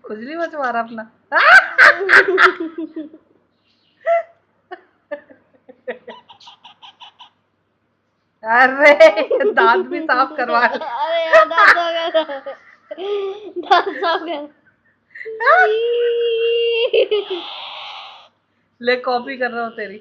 खुजली मच मारा अपना। अरे दांत भी साफ करवा ले। अरे यार दांत हो गया, दांत साफ कर। ले कॉपी कर रहा हूँ तेरी।